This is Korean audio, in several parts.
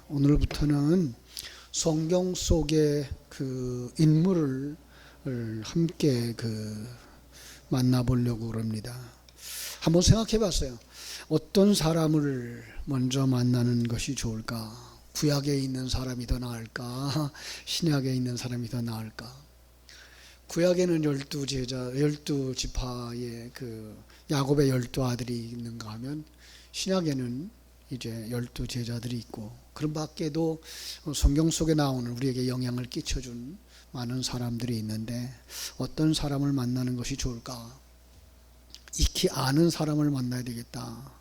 오늘부터는 성경 속의 그 인물을 함께 만나보려고 합니다. 한번 생각해 봤어요. 어떤 사람을 먼저 만나는 것이 좋을까? 구약에 있는 사람이 더 나을까? 신약에 있는 사람이 더 나을까? 구약에는 12제자, 12지파의 야곱의 12아들이 있는가 하면 신약에는 이제 12제자들이 있고, 그런 밖에도 성경 속에 나오는 우리에게 영향을 끼쳐준 많은 사람들이 있는데, 어떤 사람을 만나는 것이 좋을까? 익히 아는 사람을 만나야 되겠다.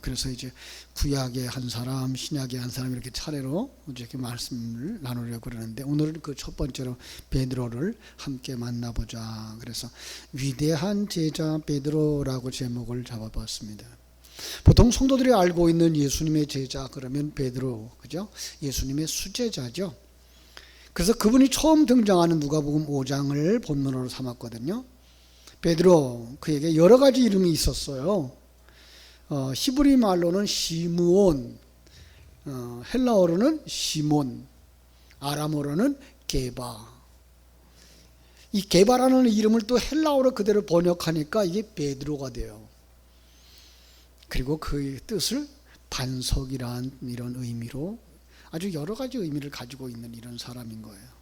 그래서 이제 구약의 한 사람, 신약의 한 사람, 이렇게 차례로 이렇게 말씀을 나누려고 그러는데, 오늘은 그 첫 번째로 베드로를 함께 만나보자. 그래서 위대한 제자 베드로라고 제목을 잡아봤습니다. 보통 성도들이 알고 있는 예수님의 제자 그러면 베드로, 그죠? 예수님의 수제자죠. 그래서 그분이 처음 등장하는 누가복음 5장을 본문으로 삼았거든요. 베드로, 그에게 여러 가지 이름이 있었어요. 히브리 말로는 시므온, 헬라어로는 시몬, 아람어로는 게바. 이 게바라는 이름을 또 헬라어로 그대로 번역하니까 이게 베드로가 돼요. 그리고 그 뜻을 반석이란 이런 의미로 아주 여러 가지 의미를 가지고 있는 이런 사람인 거예요.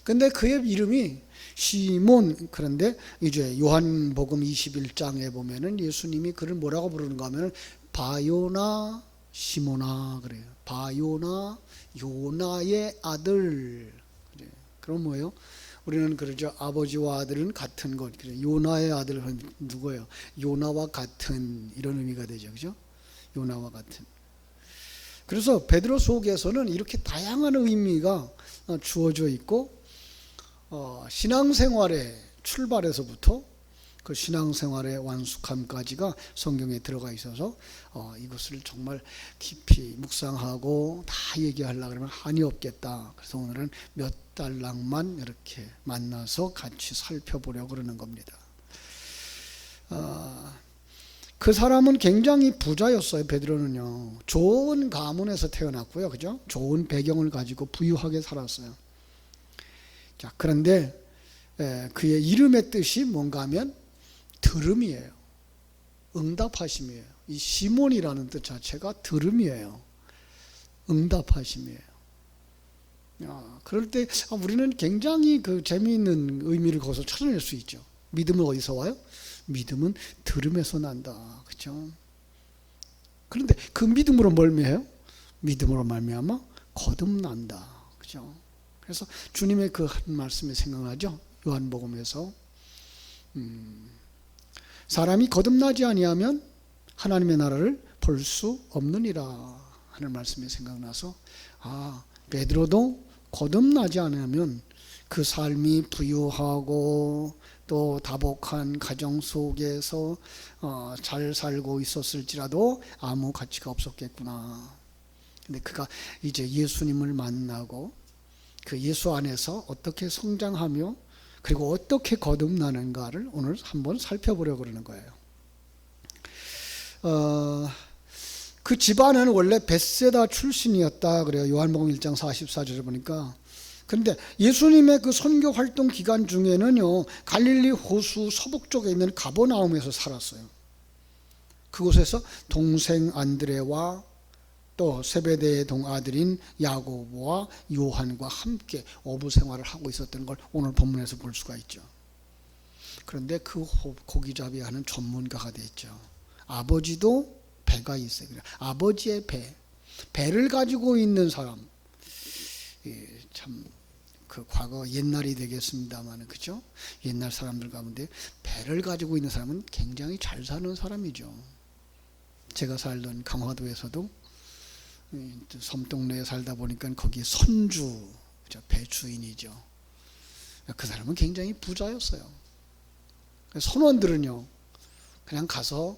근데 그의 이름이 시몬, 그런데 이제 요한복음 21장에 보면은 예수님이 그를 뭐라고 부르는가 하면 바요나 시모나 그래요. 바요나, 요나의 아들. 그래요. 그럼 뭐예요? 우리는 그러죠. 아버지와 아들은 같은 것. 요나의 아들은 누구예요? 요나와 같은, 이런 의미가 되죠. 그죠? 요나와 같은. 그래서 베드로 속에서는 이렇게 다양한 의미가 주어져 있고, 신앙생활의 출발에서부터 그 신앙생활의 완숙함까지가 성경에 들어가 있어서 이것을 정말 깊이 묵상하고 다 얘기하려고 그러면 한이 없겠다. 그래서 오늘은 몇 달랑만 이렇게 만나서 같이 살펴보려고 그러는 겁니다. 그 사람은 굉장히 부자였어요. 베드로는요. 좋은 가문에서 태어났고요. 그죠? 좋은 배경을 가지고 부유하게 살았어요. 자, 그런데 그의 이름의 뜻이 뭔가 하면 들음이에요. 응답하심이에요. 이 시몬이라는 뜻 자체가 들음이에요. 응답하심이에요. 그럴 때 우리는 굉장히 재미있는 의미를 거기서 찾아낼 수 있죠. 믿음은 어디서 와요? 믿음은 들음에서 난다. 그렇죠? 그런데 그 믿음으로 멀미해요? 믿음으로 말미암아 거듭난다. 그렇죠? 그래서 주님의 그 한 말씀이 생각나죠. 요한복음에서 사람이 거듭나지 아니하면 하나님의 나라를 볼 수 없느니라 하는 말씀이 생각나서, 베드로도 거듭나지 않으면 그 삶이 부유하고 또 다복한 가정 속에서 잘 살고 있었을지라도 아무 가치가 없었겠구나. 근데 그가 이제 예수님을 만나고 그 예수 안에서 어떻게 성장하며 그리고 어떻게 거듭나는가를 오늘 한번 살펴보려고 그러는 거예요. 그 집안은 원래 벳세다 출신이었다 그래요. 요한복음 1장 44절에 보니까. 그런데 예수님의 그 선교 활동 기간 중에는요, 갈릴리 호수 서북 쪽에 있는 가버나움에서 살았어요. 그곳에서 동생 안드레와 또 세베대의 동아들인 야고보와 요한과 함께 어부 생활을 하고 있었던 걸 오늘 본문에서 볼 수가 있죠. 그런데 그 고기잡이 하는 전문가가 됐죠. 아버지도 배가 있어요. 아버지의 배를 가지고 있는 사람. 참 과거 옛날이 되겠습니다만, 그죠? 옛날 사람들 가운데 배를 가지고 있는 사람은 굉장히 잘 사는 사람이죠. 제가 살던 강화도에서도 섬동네에 살다 보니까 거기 선주, 배주인이죠. 그 사람은 굉장히 부자였어요. 선원들은요, 그냥 가서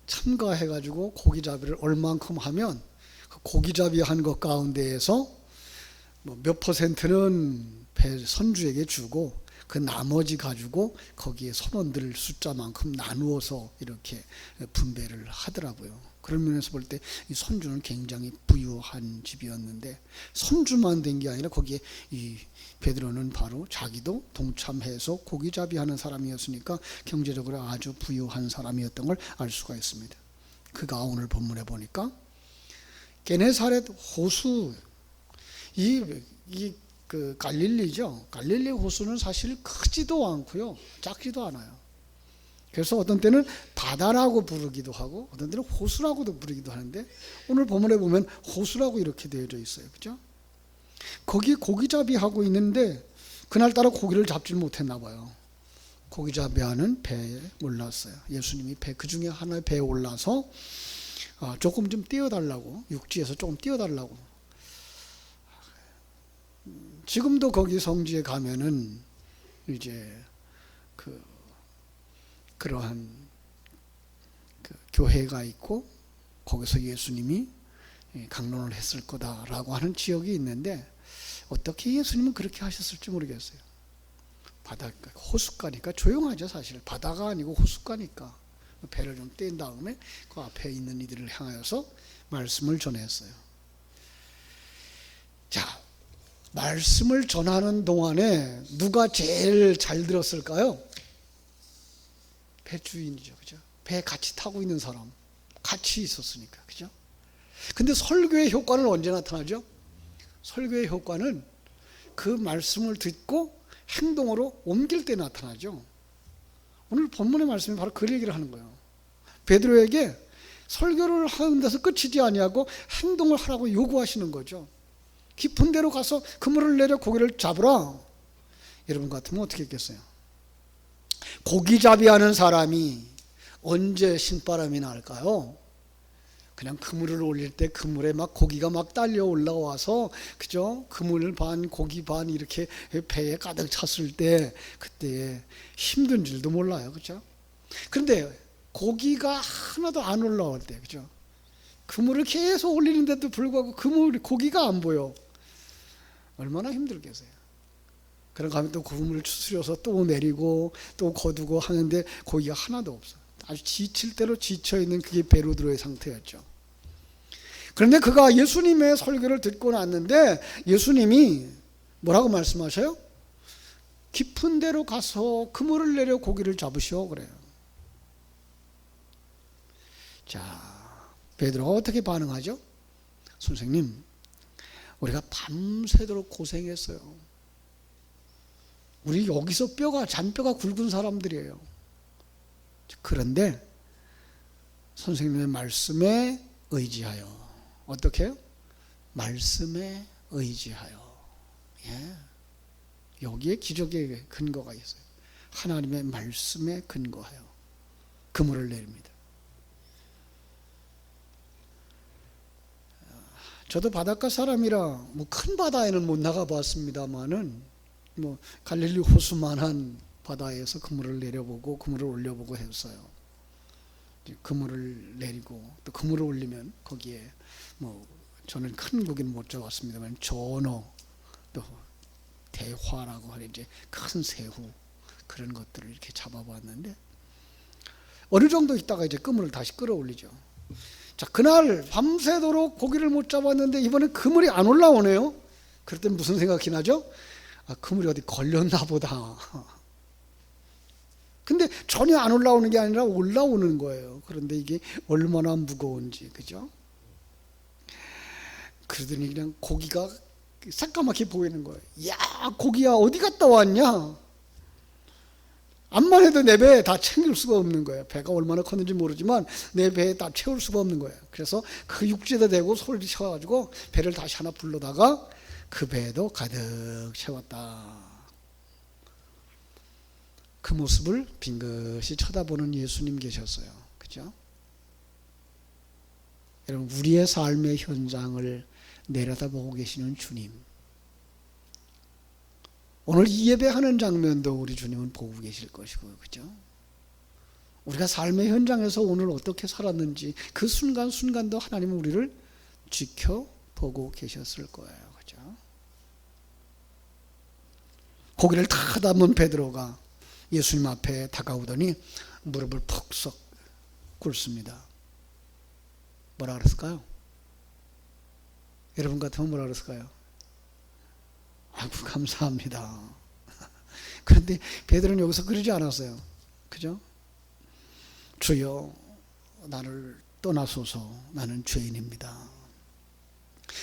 참가해가지고 고기잡이를 얼만큼 하면 그 고기잡이 한 것 가운데에서 몇 퍼센트는 선주에게 주고 그 나머지 가지고 거기에 선원들 숫자만큼 나누어서 이렇게 분배를 하더라고요. 그런 면에서 볼 때 이 손주는 굉장히 부유한 집이었는데 손주만 된 게 아니라 거기에 이 베드로는 바로 자기도 동참해서 고기잡이하는 사람이었으니까 경제적으로 아주 부유한 사람이었던 걸 알 수가 있습니다. 그가 오늘 본문에 보니까 게네사렛 호수, 그 갈릴리죠. 갈릴리 호수는 사실 크지도 않고요, 작지도 않아요. 그래서 어떤 때는 바다라고 부르기도 하고 어떤 때는 호수라고도 부르기도 하는데 오늘 본문에 보면 호수라고 이렇게 되어져 있어요. 그죠? 거기 고기잡이 하고 있는데 그날따라 고기를 잡질 못했나 봐요. 고기잡이하는 배에 올랐어요. 예수님이 그 중에 하나의 배에 올라서 조금 좀 띄워달라고, 육지에서 조금 띄워달라고. 지금도 거기 성지에 가면은 이제 그러한 교회가 있고 거기서 예수님이 강론을 했을 거다라고 하는 지역이 있는데 어떻게 예수님은 그렇게 하셨을지 모르겠어요. 바닷가, 호숫가니까 조용하죠. 사실 바다가 아니고 호숫가니까 배를 좀 뗀 다음에 그 앞에 있는 이들을 향하여서 말씀을 전했어요. 자, 말씀을 전하는 동안에 누가 제일 잘 들었을까요? 배 주인이죠. 그죠? 배 같이 타고 있는 사람, 같이 있었으니까. 그죠? 근데 설교의 효과는 언제 나타나죠? 설교의 효과는 그 말씀을 듣고 행동으로 옮길 때 나타나죠. 오늘 본문의 말씀이 바로 그 얘기를 하는 거예요. 베드로에게 설교를 하는 데서 끝이지 아니하고 행동을 하라고 요구하시는 거죠. 깊은 데로 가서 그물을 내려 고기를 잡으라. 여러분 같으면 어떻게 했겠어요? 고기잡이 하는 사람이 언제 신바람이 날까요? 그냥 그물을 올릴 때 그물에 막 고기가 막 딸려 올라와서, 그죠? 그물 반 고기 반 이렇게 배에 가득 찼을 때 그때 힘든 줄도 몰라요. 그죠? 그런데 고기가 하나도 안 올라올 때, 그죠? 그물을 계속 올리는데도 불구하고 고기가 안 보여. 얼마나 힘들겠어요. 그런가 하면 또 그물을 추스려서 또 내리고 또 거두고 하는데 고기가 하나도 없어. 아주 지칠 대로 지쳐있는 그게 베드로의 상태였죠. 그런데 그가 예수님의 설교를 듣고 났는데 예수님이 뭐라고 말씀하셔요? 깊은 데로 가서 그물을 내려 고기를 잡으시오 그래요. 자, 베드로가 어떻게 반응하죠? 선생님, 우리가 밤새도록 고생했어요. 우리 여기서 잔뼈가 굵은 사람들이에요. 그런데 선생님의 말씀에 의지하여, 어떻게 해요? 말씀에 의지하여. 예. 여기에 기적의 근거가 있어요. 하나님의 말씀에 근거하여 그물을 내립니다. 저도 바닷가 사람이라 뭐 큰 바다에는 못 나가봤습니다만은 뭐 갈릴리 호수만한 바다에서 그물을 내려보고 그물을 올려보고 했어요. 그물을 내리고 또 그물을 올리면 거기에 뭐 저는 큰 고기는 못 잡았습니다만 전어, 또 대화라고 하는 이제 큰 새우, 그런 것들을 이렇게 잡아봤는데 어느 정도 있다가 이제 그물을 다시 끌어올리죠. 자, 그날 밤새도록 고기를 못 잡았는데 이번엔 그물이 안 올라오네요. 그럴 때 무슨 생각이 나죠? 그물이 어디 걸렸나 보다. 근데 전혀 안 올라오는 게 아니라 올라오는 거예요. 그런데 이게 얼마나 무거운지, 그죠? 그러더니 그냥 고기가 새까맣게 보이는 거예요. 야, 고기야 어디 갔다 왔냐? 암만 해도 내 배에 다 챙길 수가 없는 거예요. 배가 얼마나 컸는지 모르지만 내 배에 다 채울 수가 없는 거예요. 그래서 그 육지에다 대고 소리를 쳐가지고 배를 다시 하나 불러다가 그 배에도 가득 채웠다. 그 모습을 빙긋이 쳐다보는 예수님 계셨어요. 그죠? 여러분, 우리의 삶의 현장을 내려다보고 계시는 주님, 오늘 이 예배하는 장면도 우리 주님은 보고 계실 것이고, 그죠? 우리가 삶의 현장에서 오늘 어떻게 살았는지 그 순간순간도 하나님은 우리를 지켜보고 계셨을 거예요. 그죠? 고기를 다 담은 베드로가 예수님 앞에 다가오더니 무릎을 푹 썩 꿇습니다. 뭐라 그랬을까요? 여러분 같으면 뭐라 그랬을까요? 아이고 감사합니다. 그런데 베드로는 여기서 그러지 않았어요. 그죠? 주여 나를 떠나소서 나는 죄인입니다.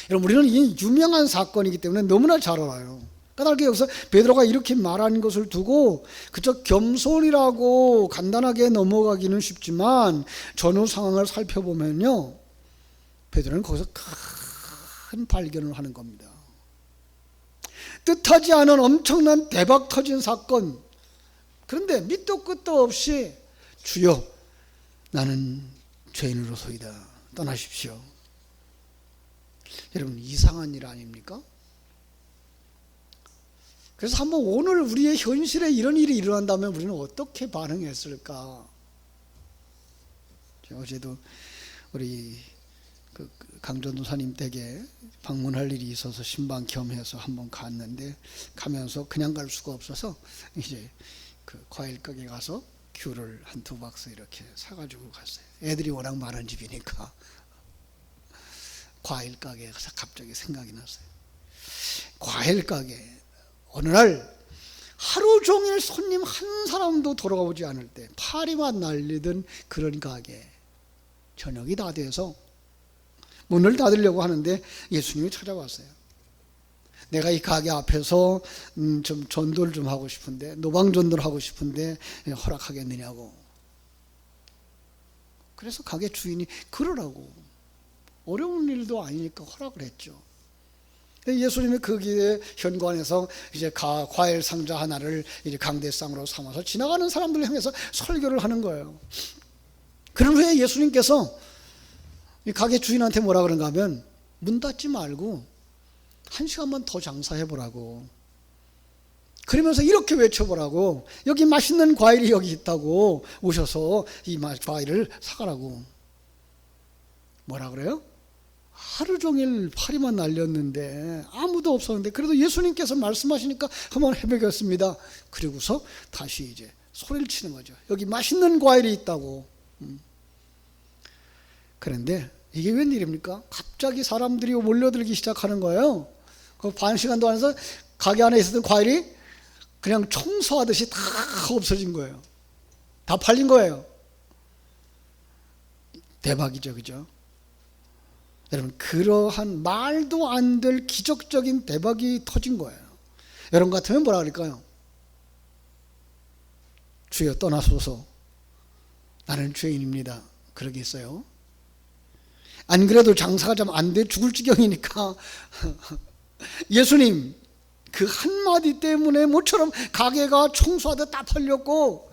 여러분 우리는 이 유명한 사건이기 때문에 너무나 잘 알아요. 까닭에 여기서 베드로가 이렇게 말한 것을 두고 그저 겸손이라고 간단하게 넘어가기는 쉽지만 전후 상황을 살펴보면요, 베드로는 거기서 큰 발견을 하는 겁니다. 뜻하지 않은 엄청난 대박 터진 사건. 그런데 밑도 끝도 없이 주여 나는 죄인으로소이다 떠나십시오. 여러분 이상한 일 아닙니까? 그래서 한번 오늘 우리의 현실에 이런 일이 일어난다면 우리는 어떻게 반응했을까? 어제도 우리 강전도사님 댁에 방문할 일이 있어서 신방 겸해서 한번 갔는데, 가면서 그냥 갈 수가 없어서 이제 그 과일 가게 가서 귤을 한 2박스 이렇게 사가지고 갔어요. 애들이 워낙 많은 집이니까. 과일 가게에 가서 갑자기 생각이 났어요. 과일 가게 어느 날 하루 종일 손님 한 사람도 돌아오지 않을 때 파리만 날리던 그런 가게, 저녁이 다 돼서 문을 닫으려고 하는데 예수님이 찾아왔어요. 내가 이 가게 앞에서 좀 전도를 좀 하고 싶은데, 노방전도를 하고 싶은데 허락하겠느냐고. 그래서 가게 주인이 그러라고, 어려운 일도 아니니까 허락을 했죠. 예수님이 그 길에 현관에서 이제 과일 상자 하나를 이제 강대상으로 삼아서 지나가는 사람들을 향해서 설교를 하는 거예요. 그런 후에 예수님께서 이 가게 주인한테 뭐라 그런가 하면, 문 닫지 말고 1시간만 더 장사해 보라고. 그러면서 이렇게 외쳐보라고. 여기 맛있는 과일이 여기 있다고, 오셔서 이 과일을 사가라고. 뭐라 그래요? 하루 종일 파리만 날렸는데 아무도 없었는데 그래도 예수님께서 말씀하시니까 한번 해보겠습니다. 그리고서 다시 이제 소리를 치는 거죠. 여기 맛있는 과일이 있다고. 그런데 이게 웬일입니까? 갑자기 사람들이 몰려들기 시작하는 거예요. 그 반 시간도 안 해서 가게 안에 있었던 과일이 그냥 청소하듯이 다 없어진 거예요. 다 팔린 거예요. 대박이죠, 그죠? 여러분, 그러한 말도 안 될 기적적인 대박이 터진 거예요. 여러분 같으면 뭐라 그럴까요? 주여 떠나소서 나는 죄인입니다. 그러겠어요? 안 그래도 장사가 좀 안 돼 죽을 지경이니까 예수님 그 한마디 때문에 모처럼 가게가 청소하다 다 팔렸고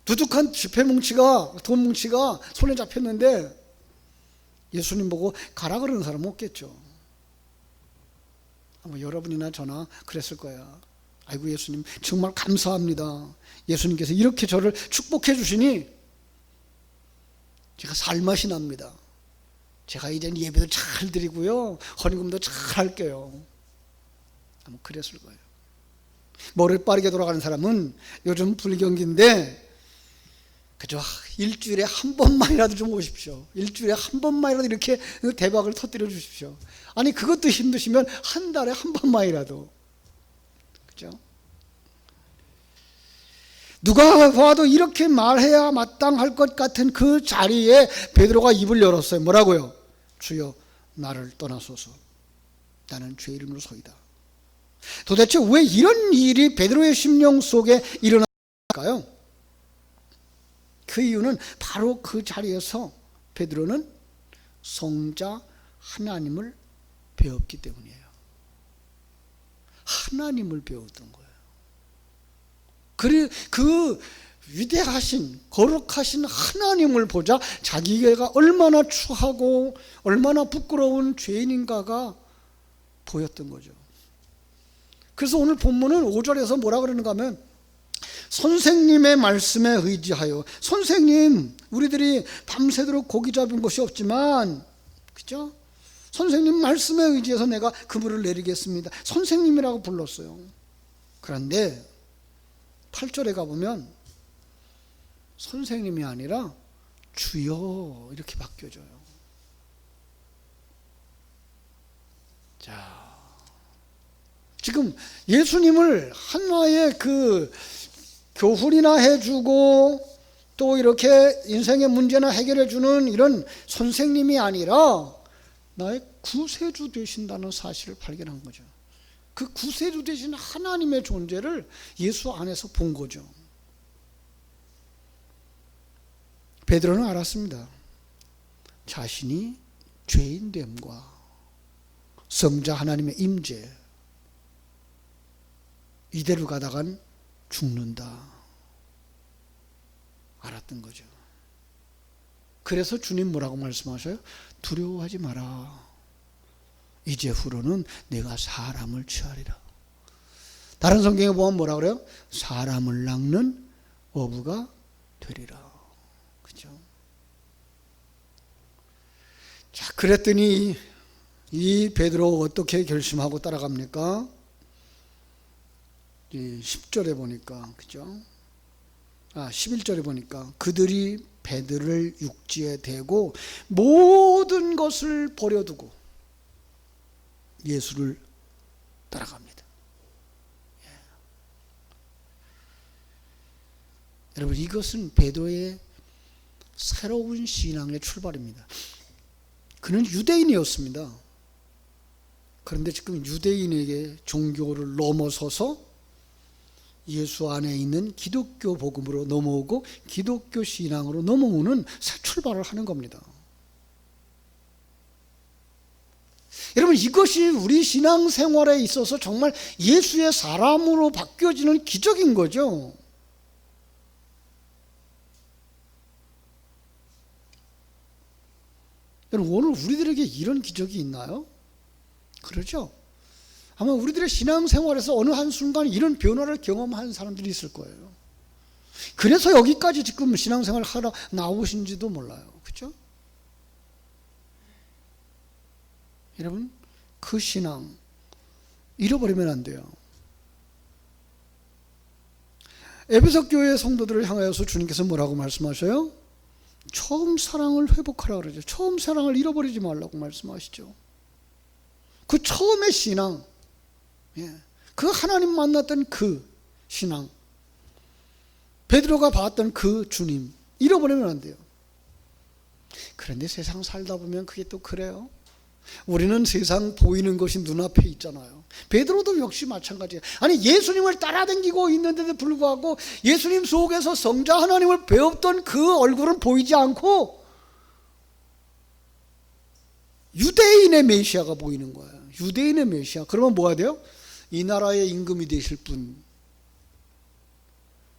두둑한 지폐 뭉치가, 돈 뭉치가 손에 잡혔는데 예수님 보고 가라 그러는 사람은 없겠죠. 아마 여러분이나 저나 그랬을 거야. 아이고 예수님 정말 감사합니다. 예수님께서 이렇게 저를 축복해 주시니 제가 살맛이 납니다. 제가 이제는 예배도 잘 드리고요, 헌금도 잘 할게요. 아마 그랬을 거예요. 머리 빠르게 돌아가는 사람은 요즘 불경기인데 그죠? 일주일에 한 번만이라도 좀 오십시오. 일주일에 한 번만이라도 이렇게 대박을 터뜨려 주십시오. 아니 그것도 힘드시면 한 달에 한 번만이라도. 그죠? 누가 봐도 이렇게 말해야 마땅할 것 같은 그 자리에 베드로가 입을 열었어요. 뭐라고요? 주여 나를 떠나소서 나는 죄 이름으로소이다. 도대체 왜 이런 일이 베드로의 심령 속에 일어날까요? 그 이유는 바로 그 자리에서 베드로는 성자 하나님을 배웠기 때문이에요. 하나님을 배웠던 거예요. 그 위대하신 거룩하신 하나님을 보자 자기가 얼마나 추하고 얼마나 부끄러운 죄인인가가 보였던 거죠. 그래서 오늘 본문은 5절에서 뭐라 그러는가 하면, 선생님의 말씀에 의지하여, 선생님 우리들이 밤새도록 고기 잡은 것이 없지만, 그죠? 선생님 말씀에 의지해서 내가 그물을 내리겠습니다. 선생님이라고 불렀어요. 그런데 8절에 가보면 선생님이 아니라 주여 이렇게 바뀌어져요. 지금 예수님을 하나의 그 교훈이나 해주고 또 이렇게 인생의 문제나 해결해주는 이런 선생님이 아니라 나의 구세주 되신다는 사실을 발견한 거죠. 그 구세주 되신 하나님의 존재를 예수 안에서 본 거죠. 베드로는 알았습니다. 자신이 죄인됨과 성자 하나님의 임재, 이대로 가다간 죽는다 알았던 거죠. 그래서 주님 뭐라고 말씀하셔요? 두려워하지 마라. 이제후로는 내가 사람을 취하리라. 다른 성경에 보면 뭐라 그래요? 사람을 낚는 어부가 되리라. 그죠? 자, 그랬더니 이 베드로 어떻게 결심하고 따라갑니까? 10절에 보니까, 그죠? 11절에 보니까 그들이 베드로를 육지에 대고 모든 것을 버려두고 예수를 따라갑니다. 예. 여러분, 이것은 베드로의 새로운 신앙의 출발입니다. 그는 유대인이었습니다. 그런데 지금 유대인에게 종교를 넘어서서 예수 안에 있는 기독교 복음으로 넘어오고 기독교 신앙으로 넘어오는 새 출발을 하는 겁니다. 여러분, 이것이 우리 신앙생활에 있어서 정말 예수의 사람으로 바뀌어지는 기적인 거죠. 여러분, 오늘 우리들에게 이런 기적이 있나요? 그렇죠? 아마 우리들의 신앙생활에서 어느 한순간 이런 변화를 경험한 사람들이 있을 거예요. 그래서 여기까지 지금 신앙생활을 하러 나오신지도 몰라요. 그렇죠? 여러분, 그 신앙 잃어버리면 안 돼요. 에베소 교회 성도들을 향하여서 주님께서 뭐라고 말씀하셔요? 처음 사랑을 회복하라 그러죠. 처음 사랑을 잃어버리지 말라고 말씀하시죠. 그 처음의 신앙, 그 하나님 만났던 그 신앙, 베드로가 봤던 그 주님 잃어버리면 안 돼요. 그런데 세상 살다 보면 그게 또 그래요. 우리는 세상 보이는 것이 눈앞에 있잖아요. 베드로도 역시 마찬가지예요. 아니, 예수님을 따라다니고 있는데도 불구하고 예수님 속에서 성자 하나님을 배웠던 그 얼굴은 보이지 않고 유대인의 메시아가 보이는 거예요. 유대인의 메시아. 그러면 뭐가 돼요? 이 나라의 임금이 되실 분.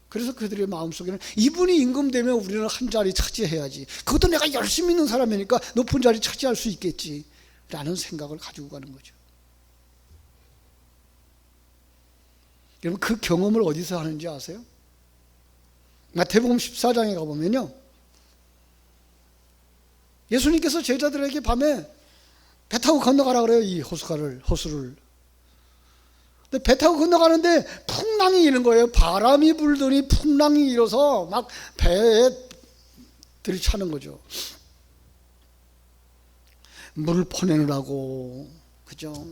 그래서 그들의 마음속에는 이분이 임금 되면 우리는 한 자리 차지해야지. 그것도 내가 열심히 있는 사람이니까 높은 자리 차지할 수 있겠지 라는 생각을 가지고 가는 거죠. 여러분, 그 경험을 어디서 하는지 아세요? 마태복음 14장에 가보면요, 예수님께서 제자들에게 밤에 배 타고 건너가라 그래요. 이 호수를. 근데 배 타고 건너가는데 풍랑이 이는 거예요. 바람이 불더니 풍랑이 일어서 막 배에 들이차는 거죠. 물을 퍼내느라고, 그죠?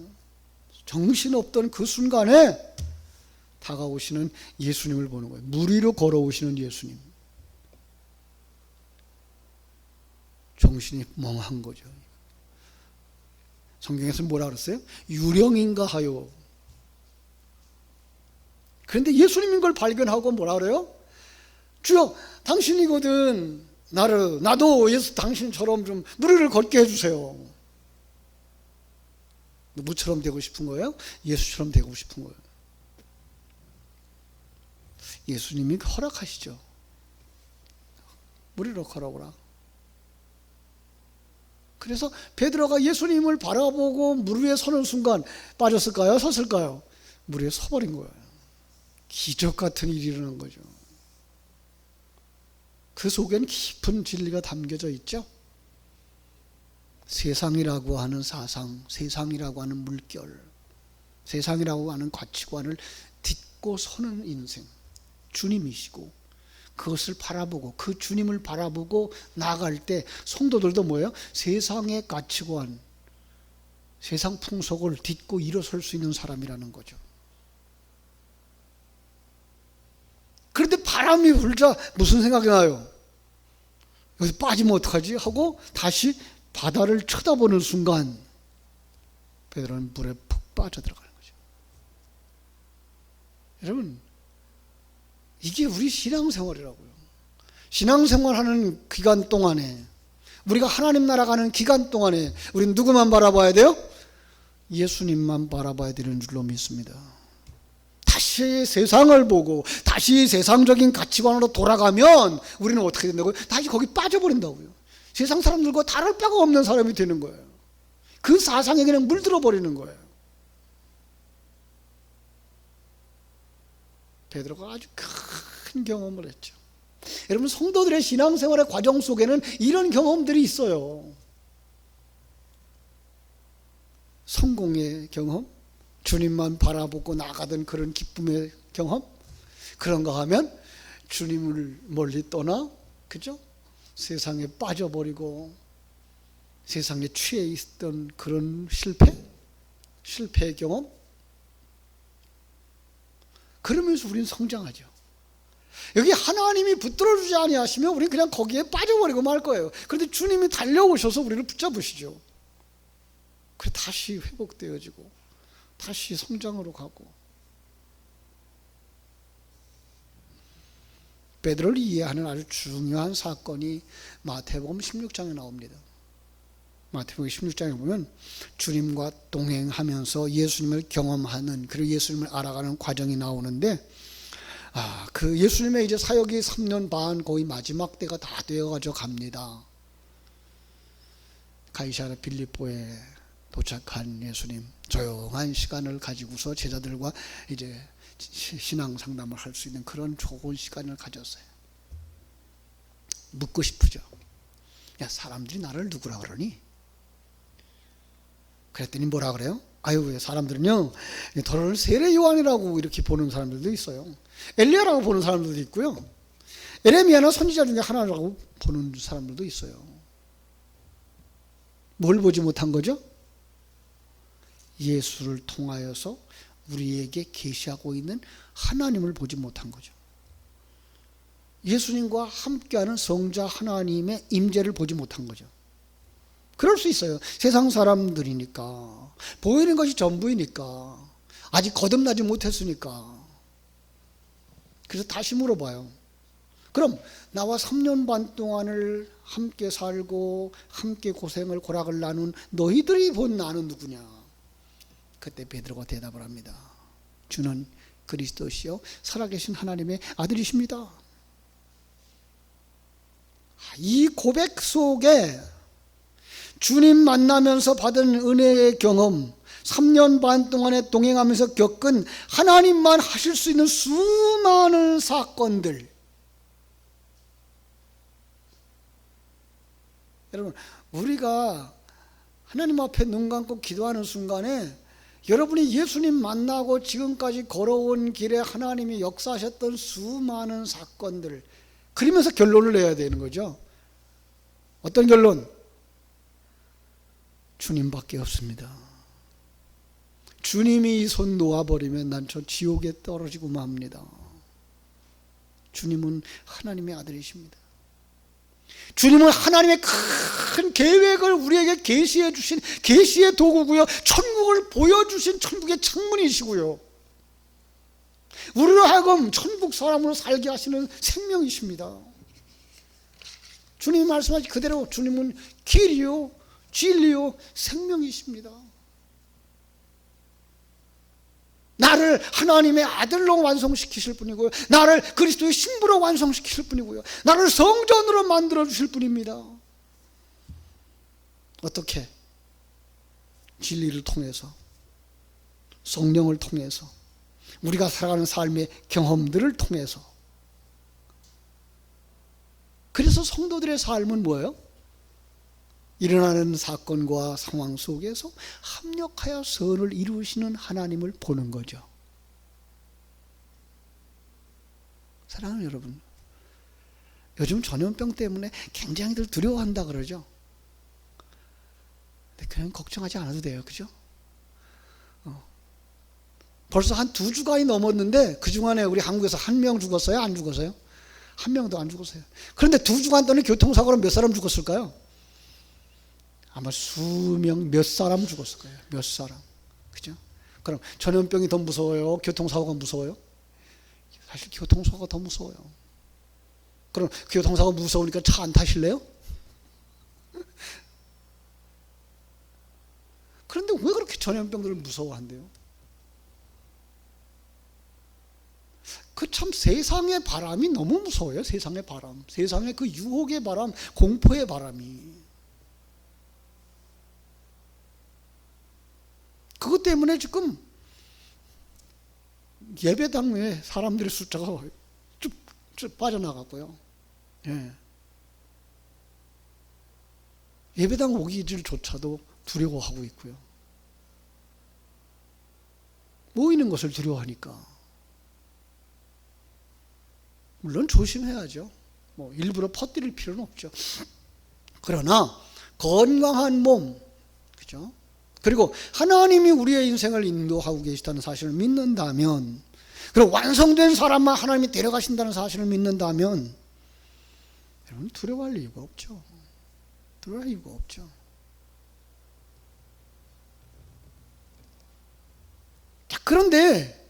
정신없던 그 순간에 다가오시는 예수님을 보는 거예요. 물 위로 걸어오시는 예수님. 정신이 멍한 거죠. 성경에서 뭐라 그랬어요? 유령인가 하여. 그런데 예수님인 걸 발견하고 뭐라 그래요? 주여, 당신이거든. 나도 예수 당신처럼 좀 무리를 걷게 해주세요. 누구처럼 되고 싶은 거예요? 예수처럼 되고 싶은 거예요. 예수님이 허락하시죠. 무리로 걸어오라. 그래서 베드로가 예수님을 바라보고 물 위에 서는 순간 빠졌을까요? 섰을까요? 물 위에 서버린 거예요. 기적 같은 일이 일어난 거죠. 그 속에는 깊은 진리가 담겨져 있죠. 세상이라고 하는 사상, 세상이라고 하는 물결, 세상이라고 하는 가치관을 딛고 서는 인생, 주님이시고 그것을 바라보고 그 주님을 바라보고 나아갈 때 성도들도 뭐예요? 세상의 가치관, 세상 풍속을 딛고 일어설 수 있는 사람이라는 거죠. 그런데 바람이 불자 무슨 생각이 나요? 여기서 빠지면 어떡하지? 하고 다시 바다를 쳐다보는 순간 베드로는 물에 푹 빠져들어가는 거죠. 여러분, 이게 우리 신앙생활이라고요. 신앙생활하는 기간 동안에, 우리가 하나님 나라 가는 기간 동안에 우리는 누구만 바라봐야 돼요? 예수님만 바라봐야 되는 줄로 믿습니다. 다시 세상을 보고 다시 세상적인 가치관으로 돌아가면 우리는 어떻게 된다고요? 다시 거기 빠져버린다고요. 세상 사람들과 다를 바가 없는 사람이 되는 거예요. 그 사상에 그냥 물들어 버리는 거예요. 베드로가 아주 큰 경험을 했죠. 여러분, 성도들의 신앙생활의 과정 속에는 이런 경험들이 있어요. 성공의 경험, 주님만 바라보고 나가던 그런 기쁨의 경험, 그런가 하면 주님을 멀리 떠나, 그죠? 세상에 빠져버리고 세상에 취해 있던 그런 실패의 경험. 그러면서 우리는 성장하죠. 여기 하나님이 붙들어주지 아니하시면 우리는 그냥 거기에 빠져버리고 말 거예요. 그런데 주님이 달려오셔서 우리를 붙잡으시죠. 그래 다시 회복되어지고 다시 성장으로 가고. 베드로를 이해하는 아주 중요한 사건이 마태복음 16장에 나옵니다. 마태복음 16장에 보면 주님과 동행하면서 예수님을 경험하는, 그리고 예수님을 알아가는 과정이 나오는데, 그 예수님의 이제 사역이 3년 반 거의 마지막 때가 다 되어가지고 갑니다. 가이사랴 빌립보에 도착한 예수님, 조용한 시간을 가지고서 제자들과 이제 신앙 상담을 할 수 있는 그런 좋은 시간을 가졌어요. 묻고 싶으죠. 야, 사람들이 나를 누구라 그러니? 그랬더니 뭐라 그래요? 아유, 사람들은요, 너를 세례 요한이라고 이렇게 보는 사람들도 있어요. 엘리야라고 보는 사람들도 있고요. 에레미야나 선지자 중에 하나라고 보는 사람들도 있어요. 뭘 보지 못한 거죠? 예수를 통하여서 우리에게 계시하고 있는 하나님을 보지 못한 거죠. 예수님과 함께하는 성자 하나님의 임재를 보지 못한 거죠. 그럴 수 있어요. 세상 사람들이니까, 보이는 것이 전부이니까, 아직 거듭나지 못했으니까. 그래서 다시 물어봐요. 그럼 나와 3년 반 동안을 함께 살고 함께 고생을 고락을 나눈 너희들이 본 나는 누구냐? 그때 베드로가 대답을 합니다. 주는 그리스도시요 살아계신 하나님의 아들이십니다. 이 고백 속에 주님 만나면서 받은 은혜의 경험, 3년 반 동안에 동행하면서 겪은 하나님만 하실 수 있는 수많은 사건들. 여러분, 우리가 하나님 앞에 눈 감고 기도하는 순간에 여러분이 예수님 만나고 지금까지 걸어온 길에 하나님이 역사하셨던 수많은 사건들, 그러면서 결론을 내야 되는 거죠. 어떤 결론? 주님밖에 없습니다. 주님이 이 손 놓아버리면 난 저 지옥에 떨어지고 맙니다. 주님은 하나님의 아들이십니다. 주님은 하나님의 큰 계획을 우리에게 계시해 주신 계시의 도구고요, 천국을 보여주신 천국의 창문이시고요, 우리로 하여금 천국 사람으로 살게 하시는 생명이십니다. 주님이 말씀하신 그대로 주님은 길이요 진리요 생명이십니다. 나를 하나님의 아들로 완성시키실 분이고요, 나를 그리스도의 신부로 완성시키실 분이고요, 나를 성전으로 만들어 주실 분입니다. 어떻게? 진리를 통해서, 성령을 통해서, 우리가 살아가는 삶의 경험들을 통해서. 그래서 성도들의 삶은 뭐예요? 일어나는 사건과 상황 속에서 합력하여 선을 이루시는 하나님을 보는 거죠. 사랑하는 여러분, 요즘 전염병 때문에 굉장히들 두려워한다 그러죠. 근데 그냥 걱정하지 않아도 돼요. 그죠? 벌써 한 2주간이 넘었는데 그중간에 우리 한국에서 1명 죽었어요? 안 죽었어요? 1명도 안 죽었어요. 그런데 2주간 동안 교통사고로 몇 사람 죽었을까요? 아마 수명 몇 사람 죽었을 거예요. 몇 사람. 그죠? 그럼 전염병이 더 무서워요? 교통사고가 무서워요? 사실 교통사고가 더 무서워요. 그럼 교통사고가 무서우니까 차 안 타실래요? 그런데 왜 그렇게 전염병들을 무서워한대요? 그 참 세상의 바람이 너무 무서워요. 세상의 바람. 세상의 그 유혹의 바람, 공포의 바람이. 그것 때문에 지금 예배당에 사람들의 숫자가 쭉 빠져나갔고요. 예. 예배당 오기질조차도 두려워하고 있고요. 모이는 것을 두려워하니까. 물론 조심해야죠. 뭐 일부러 퍼뜨릴 필요는 없죠. 그러나 건강한 몸, 그죠? 그리고 하나님이 우리의 인생을 인도하고 계시다는 사실을 믿는다면, 그리고 완성된 사람만 하나님이 데려가신다는 사실을 믿는다면, 여러분 두려워할 이유가 없죠. 두려워할 이유가 없죠. 자, 그런데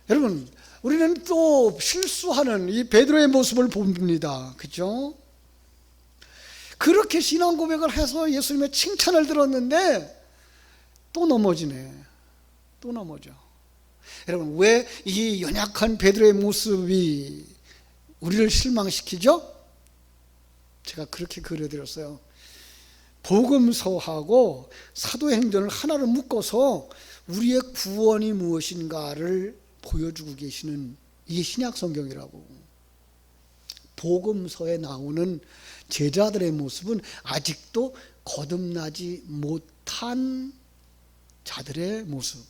여러분, 우리는 또 실수하는 이 베드로의 모습을 봅니다. 그죠? 그렇게 신앙 고백을 해서 예수님의 칭찬을 들었는데 또 넘어지네. 또 넘어져. 여러분, 왜 이 연약한 베드로의 모습이 우리를 실망시키죠? 제가 그렇게 그려드렸어요. 복음서하고 사도행전을 하나로 묶어서 우리의 구원이 무엇인가를 보여주고 계시는 이게 신약성경이라고. 복음서에 나오는 제자들의 모습은 아직도 거듭나지 못한 자들의 모습.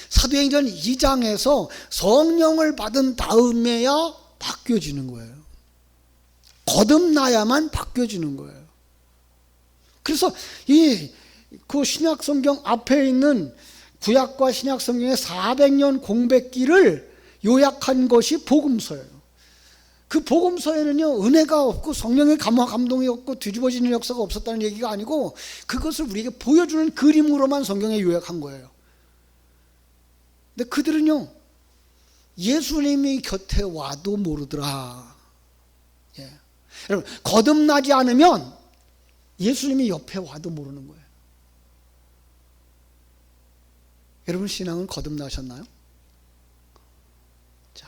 사도행전 2장에서 성령을 받은 다음에야 바뀌어지는 거예요. 거듭나야만 바뀌어지는 거예요. 그래서 그 신약성경 앞에 있는 구약과 신약성경의 400년 공백기를 요약한 것이 복음서예요. 그 복음서에는요, 은혜가 없고 성령의 감동이 없고 뒤집어지는 역사가 없었다는 얘기가 아니고 그것을 우리에게 보여주는 그림으로만 성경에 요약한 거예요. 근데 그들은요, 예수님이 곁에 와도 모르더라. 예. 여러분, 거듭나지 않으면 예수님이 옆에 와도 모르는 거예요. 여러분, 신앙은 거듭나셨나요? 자,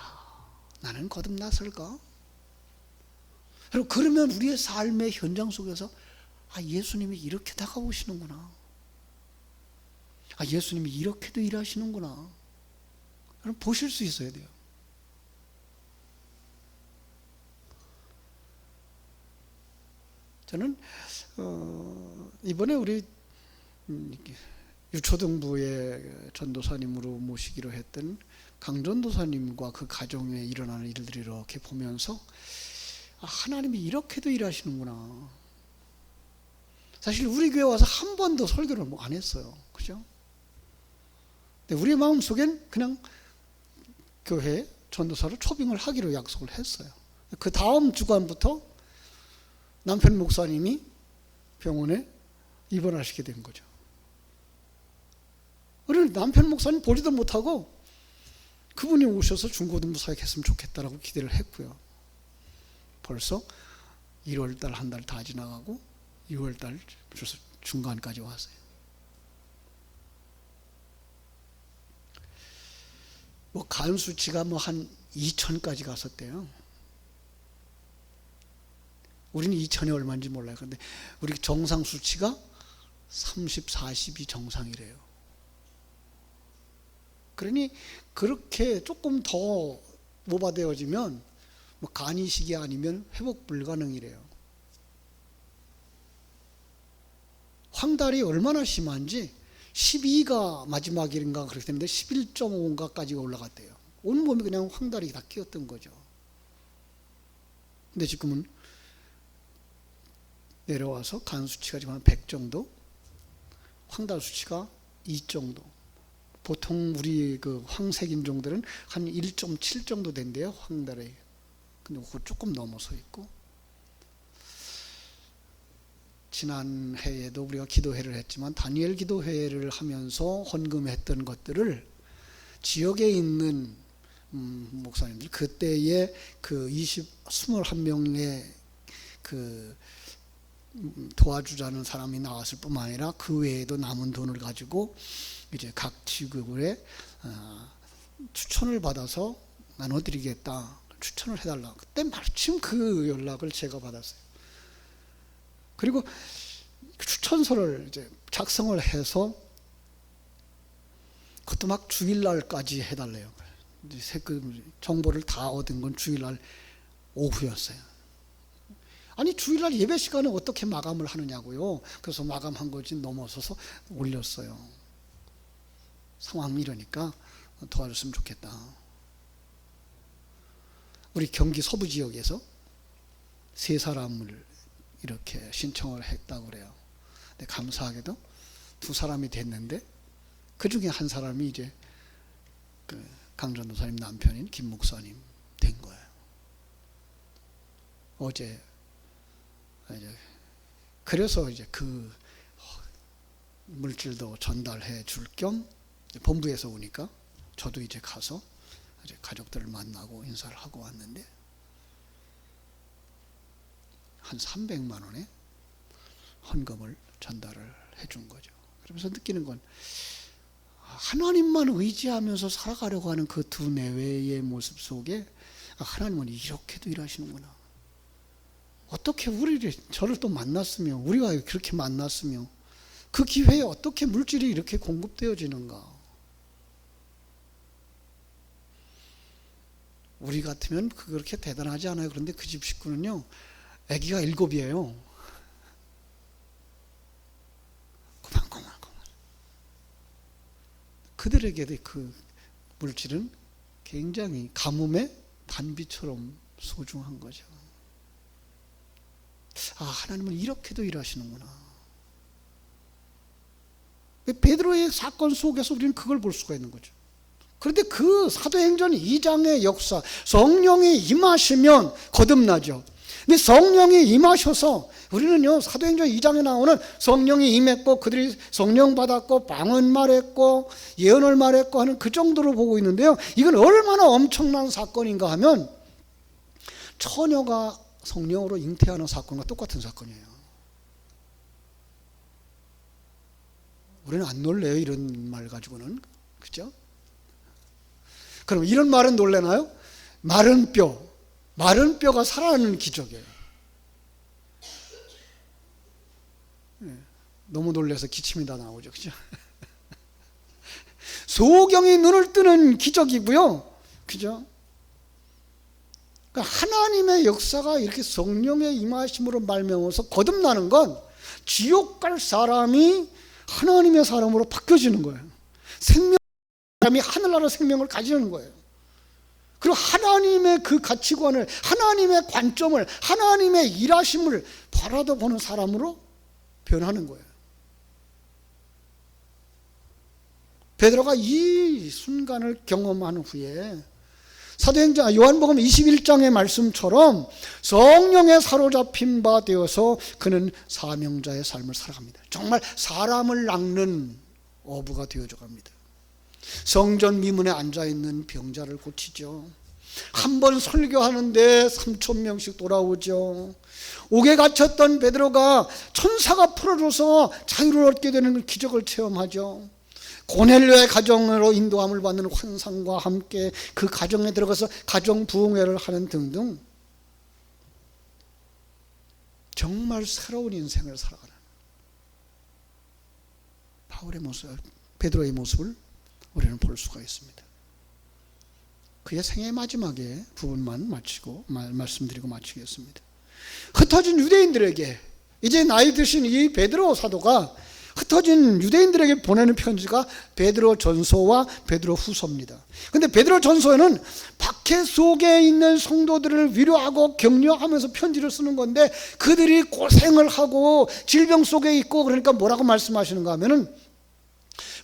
나는 거듭났을까? 여러분, 그러면 우리의 삶의 현장 속에서 예수님이 이렇게 다가오시는구나. 예수님이 이렇게도 일하시는구나. 여러분, 보실 수 있어야 돼요. 저는 이번에 우리 유초등부의 전도사님으로 모시기로 했던 강전도사님과 그 가정에 일어나는 일들을 이렇게 보면서 하나님이 이렇게도 일하시는구나. 사실 우리 교회 와서 한 번도 설교를 안 했어요. 그죠? 근데 우리 마음속엔 그냥 교회 전도사로 초빙을 하기로 약속을 했어요. 그 다음 주간부터 남편 목사님이 병원에 입원하시게 된 거죠. 우리는 남편 목사님 보지도 못하고 그분이 오셔서 중고등부 사역했으면 좋겠다라고 기대를 했고요. 벌써 1월달 한 달 다 지나가고 6월달 중간까지 왔어요. 간 수치가 한 2000까지 갔었대요. 우리는 2000이 얼마인지 몰라요. 그런데 우리 정상 수치가 30, 40이 정상이래요. 그러니 그렇게 조금 더 노화되어지면 간이식이 아니면 회복 불가능이래요. 황달이 얼마나 심한지 12가 마지막인가 그렇게 됐는데 11.5인가까지 올라갔대요. 온 몸이 그냥 황달이 다 끼었던 거죠. 근데 지금은 내려와서 간 수치가 지금 한 100 정도, 황달 수치가 2 정도. 보통 우리 그 황색인종들은 한 1.7 정도 된대요, 황달에. 근데 그거 조금 넘어서 있고. 지난 해에도 우리가 기도회를 했지만 다니엘 기도회를 하면서 헌금했던 것들을 지역에 있는 목사님들, 그때에 그 21명의 그 도와주자는 사람이 나왔을 뿐만 아니라 그 외에도 남은 돈을 가지고 이제 각 지구에 추천을 받아서 나눠드리겠다, 추천을 해달라. 그때 마침 그 연락을 제가 받았어요. 그리고 추천서를 이제 작성을 해서 그것도 막 주일날까지 해달래요. 그 정보를 다 얻은 건 주일날 오후였어요. 아니 주일날 예배 시간에 어떻게 마감을 하느냐고요. 그래서 마감한 거지 넘어서서 올렸어요. 상황이 이러니까 도와줬으면 좋겠다. 우리 경기 서부 지역에서 3사람을 이렇게 신청을 했다고 그래요. 근데 감사하게도 2사람이 됐는데 그 중에 한 사람이 이제 그 강전도사님 남편인 김 목사님 된 거예요. 어제 그래서 이제 그 물질도 전달해 줄 겸 본부에서 오니까 저도 이제 가서 이제 가족들을 만나고 인사를 하고 왔는데 한 300만 원의 헌금을 전달을 해준 거죠. 그러면서 느끼는 건 하나님만 의지하면서 살아가려고 하는 그 두 내외의 모습 속에 하나님은 이렇게도 일하시는구나. 어떻게 저를 또 만났으며 우리가 그렇게 만났으며 그 기회에 어떻게 물질이 이렇게 공급되어지는가. 우리 같으면 그렇게 대단하지 않아요. 그런데 그 집 식구는요, 아기가 7이에요. 고만고만. 그들에게도 그 물질은 굉장히 가뭄의 단비처럼 소중한 거죠. 하나님은 이렇게도 일하시는구나. 베드로의 사건 속에서 우리는 그걸 볼 수가 있는 거죠. 그런데 그 사도행전 2장의 역사, 성령이 임하시면 거듭나죠. 근데 성령이 임하셔서 우리는요, 사도행전 2장에 나오는 성령이 임했고 그들이 성령 받았고 방언 말했고 예언을 말했고 하는 그 정도로 보고 있는데요, 이건 얼마나 엄청난 사건인가 하면 처녀가 성령으로 잉태하는 사건과 똑같은 사건이에요. 우리는 안 놀래요, 이런 말 가지고는. 그죠? 그럼 이런 말은 놀래나요? 마른 뼈가 살아나는 기적이에요. 너무 놀라서 기침이 다 나오죠. 그죠? 소경이 눈을 뜨는 기적이고요. 그죠? 그러니까 하나님의 역사가 이렇게 성령의 임하심으로 말미암아서 거듭나는 건 지옥 갈 사람이 하나님의 사람으로 바뀌어지는 거예요. 사람이 하늘나라 생명을 가지는 거예요. 그리고 하나님의 그 가치관을, 하나님의 관점을, 하나님의 일하심을 바라보는 사람으로 변하는 거예요. 베드로가 이 순간을 경험한 후에 사도행전 요한복음 21장의 말씀처럼 성령에 사로잡힌 바 되어서 그는 사명자의 삶을 살아갑니다. 정말 사람을 낚는 어부가 되어져 갑니다. 성전 미문에 앉아있는 병자를 고치죠. 한 번 설교하는데 3,000명씩 돌아오죠. 옥에 갇혔던 베드로가 천사가 풀어줘서 자유를 얻게 되는 기적을 체험하죠. 고넬료의 가정으로 인도함을 받는 환상과 함께 그 가정에 들어가서 가정 부흥회를 하는 등등 정말 새로운 인생을 살아가는 바울의 모습, 베드로의 모습을 우리는 볼 수가 있습니다. 그의 생애 마지막에 부분만 말씀드리고 마치겠습니다. 흩어진 유대인들에게 이제 나이 드신 이 베드로 사도가 흩어진 유대인들에게 보내는 편지가 베드로 전서와 베드로 후서입니다. 근데 베드로 전서에는 박해 속에 있는 성도들을 위로하고 격려하면서 편지를 쓰는 건데, 그들이 고생을 하고 질병 속에 있고, 그러니까 뭐라고 말씀하시는가 하면은,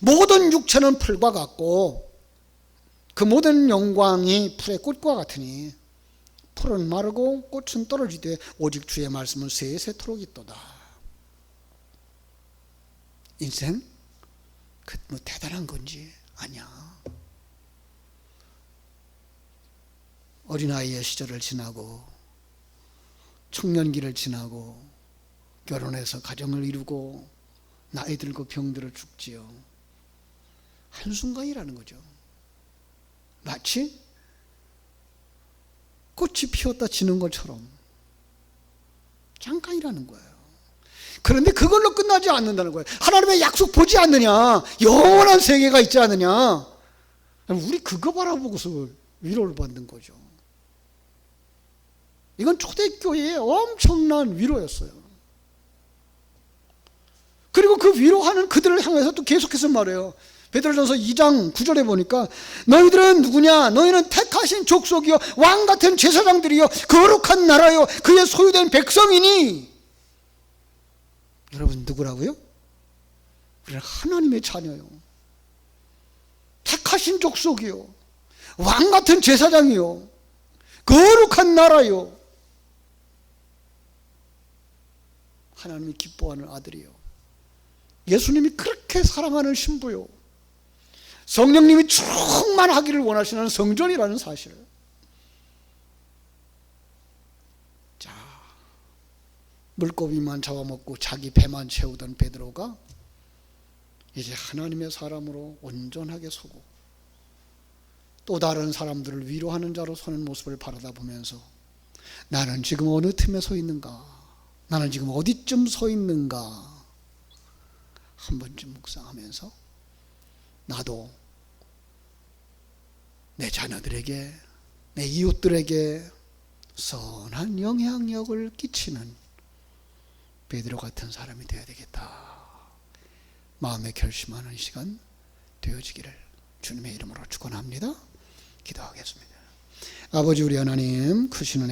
모든 육체는 풀과 같고 그 모든 영광이 풀의 꽃과 같으니 풀은 마르고 꽃은 떨어지되 오직 주의 말씀은 세세토록 있도다. 인생 그 뭐 대단한 건지 아니야. 어린아이의 시절을 지나고 청년기를 지나고 결혼해서 가정을 이루고 나이 들고 병들어 죽지요. 한순간이라는 거죠. 마치 꽃이 피었다 지는 것처럼 잠깐이라는 거예요. 그런데 그걸로 끝나지 않는다는 거예요. 하나님의 약속 보지 않느냐, 영원한 세계가 있지 않느냐, 우리 그거 바라보고서 위로를 받는 거죠. 이건 초대교회의 엄청난 위로였어요. 그리고 그 위로하는 그들을 향해서 또 계속해서 말해요. 베드로전서 2장 9절에 보니까 너희들은 누구냐? 너희는 택하신 족속이요 왕같은 제사장들이요 거룩한 나라요 그의 소유된 백성이니. 여러분 누구라고요? 우리는 하나님의 자녀요, 택하신 족속이요 왕같은 제사장이요 거룩한 나라요 하나님이 기뻐하는 아들이요, 예수님이 그렇게 사랑하는 신부요, 성령님이 충만하기를 원하시는 성전이라는 사실. 자, 물고기만 잡아먹고 자기 배만 채우던 베드로가 이제 하나님의 사람으로 온전하게 서고 또 다른 사람들을 위로하는 자로 서는 모습을 바라다 보면서 나는 지금 어느 틈에 서 있는가, 나는 지금 어디쯤 서 있는가 한 번쯤 묵상하면서 나도 내 자녀들에게, 내 이웃들에게 선한 영향력을 끼치는 베드로 같은 사람이 되어야 되겠다. 마음에 결심하는 시간 되어지기를 주님의 이름으로 축원합니다. 기도하겠습니다. 아버지 우리 하나님, 크신 은혜